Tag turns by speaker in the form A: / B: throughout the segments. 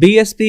A: BSP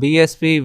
A: BSP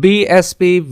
A: BSP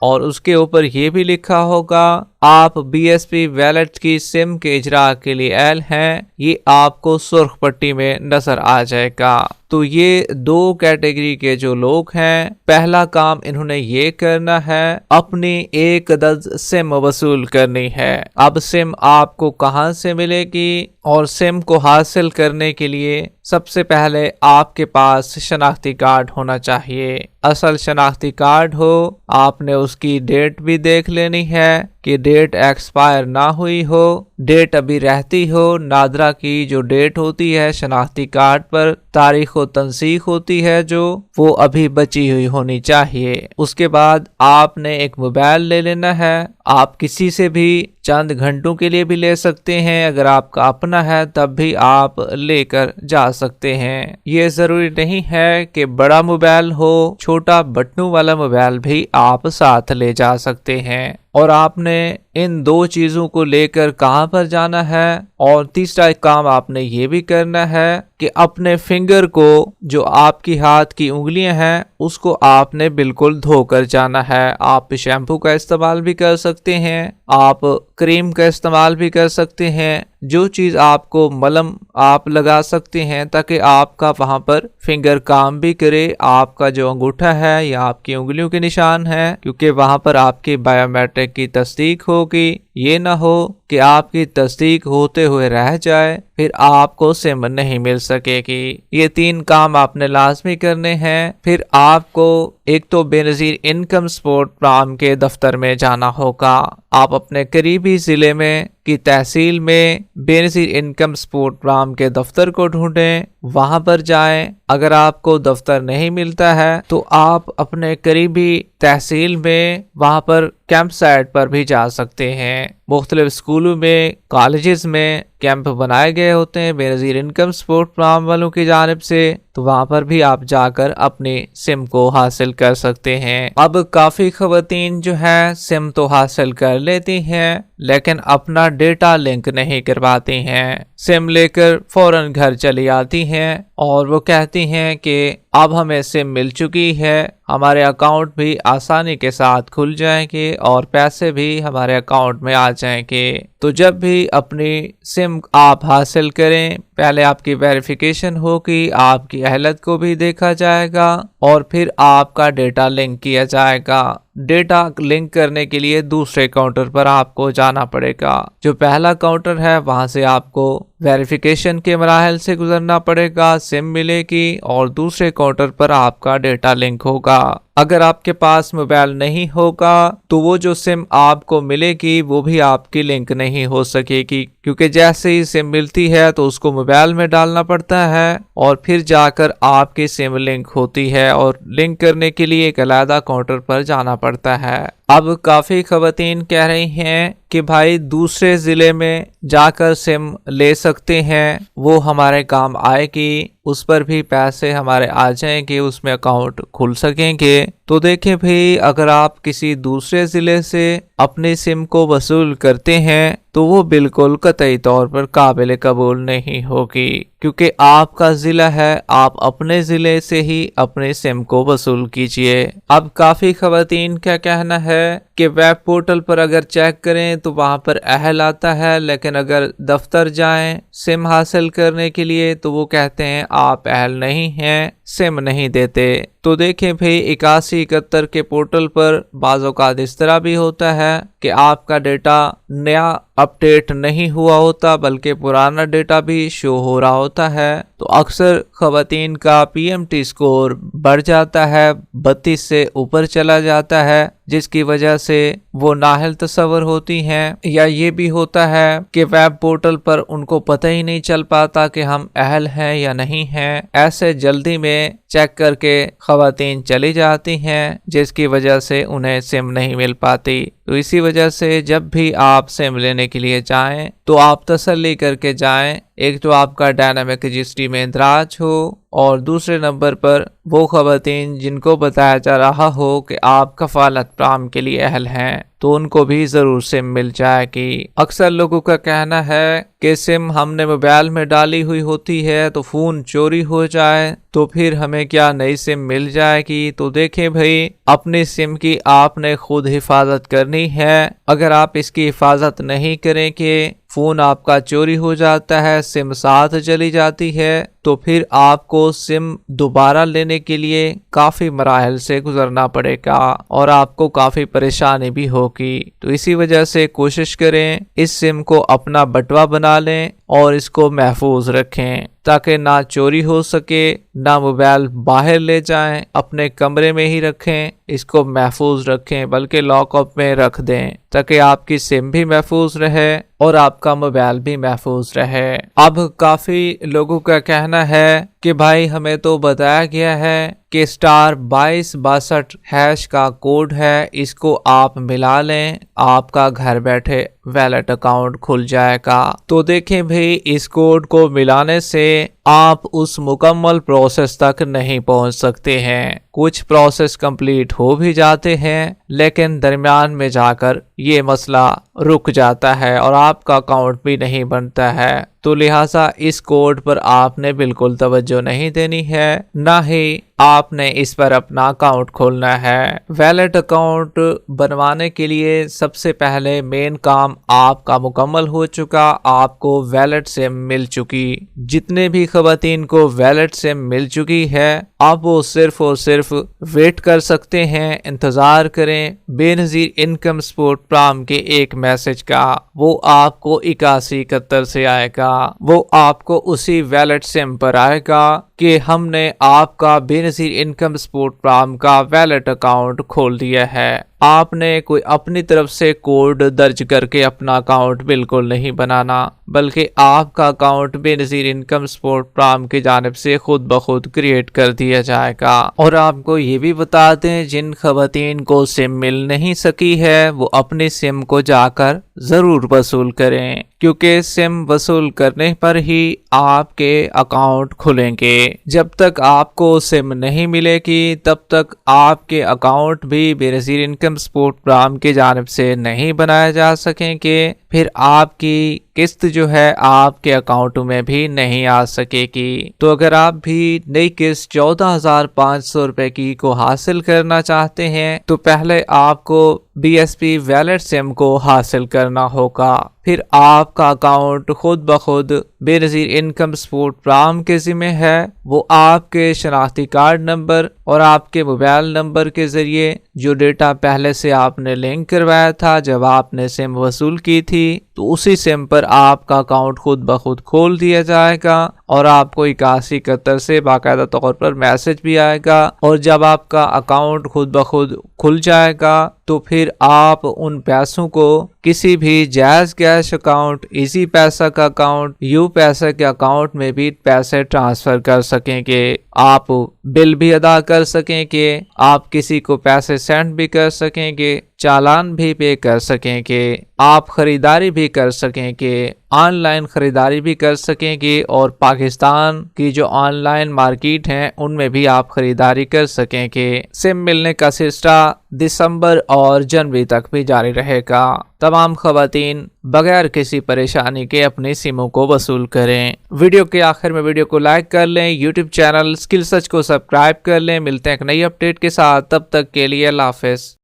A: اور اس کے اوپر یہ بھی لکھا ہوگا آپ BSP ویلٹ کی سم کے اجرا کے لیے اہل ہیں، یہ آپ کو سرخ پٹی میں نظر آ جائے گا۔ تو یہ دو کیٹیگری کے جو لوگ ہیں، پہلا کام انہوں نے یہ کرنا ہے، اپنی ایک عدد سم وصول کرنی ہے۔ اب سم آپ کو کہاں سے ملے گی؟ اور سم کو حاصل کرنے کے لیے سب سے پہلے آپ کے پاس شناختی کارڈ ہونا چاہیے۔ اصل شناختی کارڈ ہو، آپ نے اس کی ڈیٹ بھی دیکھ لینی ہے کہ ڈیٹ ایکسپائر نہ ہوئی ہو، ڈیٹ ابھی رہتی ہو۔ نادرا کی جو ڈیٹ ہوتی ہے شناختی کارڈ پر، تاریخ و تنسیخ ہوتی ہے جو، وہ ابھی بچی ہوئی ہونی چاہیے۔ اس کے بعد آپ نے ایک موبائل لے لینا ہے، آپ کسی سے بھی چند گھنٹوں کے لیے بھی لے سکتے ہیں، اگر آپ کا اپنا ہے تب بھی آپ لے کر جا سکتے ہیں۔ یہ ضروری نہیں ہے کہ بڑا موبائل ہو، چھوٹا بٹنوں والا موبائل بھی آپ ساتھ لے جا سکتے ہیں۔ اور آپ نے ان دو چیزوں کو لے کر کہاں پر جانا ہے؟ اور تیسرا ایک کام آپ نے یہ بھی کرنا ہے کہ اپنے فنگر کو، جو آپ کی ہاتھ کی انگلیاں ہیں، اس کو آپ نے بالکل دھو کر جانا ہے۔ آپ شیمپو کا استعمال بھی کر سکتے ہیں، آپ کریم کا استعمال بھی کر سکتے ہیں، جو چیز آپ کو ملم آپ لگا سکتے ہیں تاکہ آپ کا وہاں پر فنگر کام بھی کرے۔ آپ کا جو انگوٹھا ہے یا آپ کی انگلیوں کے نشان ہے، کیونکہ وہاں پر آپ کی بایو میٹرک کی تصدیق ہوگی، یہ نہ ہو کہ آپ کی تصدیق ہوتے ہوئے رہ جائے، پھر آپ کو سم نہیں مل سکے گی۔ یہ تین کام آپ نے لازمی کرنے ہیں۔ پھر آپ کو ایک تو بے نظیر انکم سپورٹ پروگرام کے دفتر میں جانا ہوگا۔ آپ اپنے قریبی ضلع میں کی تحصیل میں بے نظیر انکم سپورٹ پروگرام کے دفتر کو ڈھونڈیں، وہاں پر جائیں۔ اگر آپ کو دفتر نہیں ملتا ہے تو آپ اپنے قریبی تحصیل میں وہاں پر کیمپ سائٹ پر بھی جا سکتے ہیں۔ مختلف اسکولوں میں، کالجز میں کیمپ بنائے گئے ہوتے ہیں بے نظیر انکم سپورٹ پروگرام والوں کی جانب سے، تو وہاں پر بھی آپ جا کر اپنی سم کو حاصل کر سکتے ہیں۔ اب کافی خواتین جو ہیں سم تو حاصل کر لیتی ہیں لیکن اپنا ڈیٹا لنک نہیں کرواتی ہیں، سم لے کر فوراً گھر چلی آتی ہیں اور وہ کہتی ہیں کہ اب ہمیں سم مل چکی ہے، ہمارے اکاؤنٹ بھی آسانی کے ساتھ کھل جائیں گے اور پیسے بھی ہمارے اکاؤنٹ میں آ جائیں گے۔ تو جب بھی اپنی سم آپ حاصل کریں، پہلے آپ کی ویریفیکیشن ہوگی، آپ کی اہلیت کو بھی دیکھا جائے گا اور پھر آپ کا ڈیٹا لنک کیا جائے گا۔ ڈیٹا لنک کرنے کے لیے دوسرے کاؤنٹر پر آپ کو جانا پڑے گا۔ جو پہلا کاؤنٹر ہے وہاں سے آپ کو ویریفیکیشن کے مراحل سے گزرنا پڑے گا، سم ملے گی اور دوسرے کاؤنٹر پر آپ کا ڈیٹا لنک ہوگا۔ اگر آپ کے پاس موبائل نہیں ہوگا تو وہ جو سم آپ کو ملے گی وہ بھی آپ کی لنک نہیں ہو سکے گی، کیونکہ جیسے ہی سم ملتی ہے تو اس کو موبائل میں ڈالنا پڑتا ہے اور پھر جا کر آپ کی سم لنک ہوتی ہے، اور لنک کرنے کے لیے ایک علیحدہ کاؤنٹر پر جانا پڑتا ہے۔ اب کافی خواتین کہہ رہی ہیں کہ بھائی دوسرے ضلع میں جا کر سم لے سکتے ہیں، وہ ہمارے کام آئے گی، اس پر بھی پیسے ہمارے آ جائیں گے، اس میں اکاؤنٹ کھل سکیں گے۔ تو دیکھیں بھائی، اگر آپ کسی دوسرے ضلع سے اپنی سم کو وصول کرتے ہیں تو وہ بالکل قطعی طور پر قابل قبول نہیں ہوگی، کیونکہ آپ کا ضلع ہے، آپ اپنے ضلع سے ہی اپنے سم کو وصول کیجئے۔ اب کافی خواتین کا کہنا ہے کہ ویب پورٹل پر اگر چیک کریں تو وہاں پر اہل آتا ہے، لیکن اگر دفتر جائیں سم حاصل کرنے کے لیے تو وہ کہتے ہیں آپ اہل نہیں ہیں، سم نہیں دیتے۔ تو دیکھیں بھئی 8171 کے پورٹل پر بعض اوقات اس طرح بھی ہوتا ہے کہ آپ کا ڈیٹا نیا اپڈیٹ نہیں ہوا ہوتا بلکہ پرانا ڈیٹا بھی شو ہو رہا ہوتا ہے، تو اکثر خواتین کا PMT سکور بڑھ جاتا ہے، 32 سے اوپر چلا جاتا ہے، جس کی وجہ سے وہ نااہل تصور ہوتی ہیں، یا یہ بھی ہوتا ہے کہ ویب پورٹل پر ان کو پتہ ہی نہیں چل پاتا کہ ہم اہل ہیں یا نہیں ہیں، ایسے جلدی میں چیک کر کے خواتین چلی جاتی ہیں، جس کی وجہ سے انہیں سم نہیں مل پاتی۔ تو اسی وجہ سے جب بھی آپ سم لینے کے لیے جائیں تو آپ تسلی کر کے جائیں، ایک تو آپ کا ڈائنامک رجسٹری میں اندراج ہو اور دوسرے نمبر پر وہ خواتین جن کو بتایا جا رہا ہو کہ آپ کفالت فراہم کے لیے اہل ہیں تو ان کو بھی ضرور سم مل جائے گی۔ اکثر لوگوں کا کہنا ہے کہ سم ہم نے موبائل میں ڈالی ہوئی ہوتی ہے تو فون چوری ہو جائے تو پھر ہمیں کیا نئی سم مل جائے گی؟ تو دیکھیں بھائی، اپنی سم کی آپ نے خود حفاظت کرنی ہے۔ اگر آپ اس کی حفاظت نہیں کریں کہ فون آپ کا چوری ہو جاتا ہے، سم ساتھ چلی جاتی ہے، تو پھر آپ کو سم دوبارہ لینے کے لیے کافی مراحل سے گزرنا پڑے گا اور آپ کو کافی پریشانی بھی ہوگی۔ تو اسی وجہ سے کوشش کریں اس سم کو اپنا بٹوا بنا لیں اور اس کو محفوظ رکھیں تاکہ نہ چوری ہو سکے، نہ موبائل باہر لے جائیں، اپنے کمرے میں ہی رکھیں، اس کو محفوظ رکھیں، بلکہ لاک اپ میں رکھ دیں تاکہ آپ کی سم بھی محفوظ رہے اور آپ کا موبائل بھی محفوظ رہے۔ اب کافی لوگوں کا کہنا ہے کہ بھائی ہمیں تو بتایا گیا ہے کہ *2262# کا کوڈ ہے، اس کو آپ ملا لیں، آپ کا گھر بیٹھے ویلٹ اکاؤنٹ کھل جائے گا۔ تو دیکھیں بھائی، اس کوڈ کو ملانے سے آپ اس مکمل پروسیس تک نہیں پہنچ سکتے ہیں۔ کچھ پروسیس کمپلیٹ ہو بھی جاتے ہیں لیکن درمیان میں جا کر یہ مسئلہ رک جاتا ہے اور آپ کا اکاؤنٹ بھی نہیں بنتا ہے۔ تو لہٰذا اس کوڈ پر آپ نے بالکل توجہ نہیں دینی ہے، نہ ہی آپ نے اس پر اپنا اکاؤنٹ کھولنا ہے۔ ویلٹ اکاؤنٹ بنوانے کے لیے سب سے پہلے مین کام آپ کا مکمل ہو چکا، آپ کو ویلٹ سے مل چکی۔ جتنے بھی خواتین کو ویلٹ سے مل چکی ہے اب وہ صرف اور صرف ویٹ کر سکتے ہیں، انتظار کریں بے نظیر انکم سپورٹ پروگرام کے ایک میسج کا۔ وہ آپ کو 8171 سے آئے گا، وہ آپ کو اسی ویلٹ سم پر آئے گا کہ ہم نے آپ کا بے نظیر انکم سپورٹ پروگرام کا ویلٹ اکاؤنٹ کھول دیا ہے۔ آپ نے کوئی اپنی طرف سے کوڈ درج کر کے اپنا اکاؤنٹ بالکل نہیں بنانا، بلکہ آپ کا اکاؤنٹ بے نظیر انکم سپورٹ پروگرام کی جانب سے خود بخود کریٹ کر دیا جائے گا۔ اور آپ کو یہ بھی بتا دیں جن خواتین کو سم مل نہیں سکی ہے وہ اپنی سم کو جا کر ضرور وصول کریں، کیونکہ سم وصول کرنے پر ہی آپ کے اکاؤنٹ کھلیں گے۔ جب تک آپ کو سم نہیں ملے گی تب تک آپ کے اکاؤنٹ بھی بے نظیر انکم سپورٹ پروگرام کی جانب سے نہیں بنائے جا سکیں گے، پھر آپ کی قسط جو ہے آپ کے اکاؤنٹ میں بھی نہیں آ سکے گی۔ تو اگر آپ بھی نئی قسط 14,500 روپے کی کو حاصل کرنا چاہتے ہیں تو پہلے آپ کو BSP ویلٹ سم کو حاصل کرنا ہوگا، پھر آپ کا اکاؤنٹ خود بخود بے نظیر انکم سپورٹ پروگرام کے ذمہ ہے۔ وہ آپ کے شناختی کارڈ نمبر اور آپ کے موبائل نمبر کے ذریعے جو ڈیٹا پہلے سے آپ نے لنک کروایا تھا جب آپ نے سم وصول کی تھی تو اسی سم پر آپ کا اکاؤنٹ خود بخود کھول دیا جائے گا اور آپ کو 8171 سے باقاعدہ طور پر میسج بھی آئے گا، اور جب آپ کا اکاؤنٹ خود بخود کھل جائے گا تو پھر آپ ان پیسوں کو کسی بھی جائز کیش اکاؤنٹ، ایزی پیسہ کا اکاؤنٹ، یو پیسہ کے اکاؤنٹ میں بھی پیسے ٹرانسفر کر سکیں گے، آپ بل بھی ادا کر سکیں گے، آپ کسی کو پیسے سینڈ بھی کر سکیں گے، چالان بھی پے کر سکیں گے، آپ خریداری بھی کر سکیں گے، آن لائن خریداری بھی کر سکیں گے، اور پاکستان کی جو آن لائن مارکیٹ ہیں ان میں بھی آپ خریداری کر سکیں گے۔ سم ملنے کا سلسلہ دسمبر اور جنوری تک بھی جاری رہے گا۔ تمام خواتین بغیر کسی پریشانی کے اپنی سموں کو وصول کریں۔ ویڈیو کے آخر میں ویڈیو کو لائک کر لیں، یوٹیوب چینل اسکل سرچ کو سبسکرائب کر لیں۔ ملتے ہیں ایک نئی اپڈیٹ کے ساتھ، تب تک کے لیے اللہ حافظ۔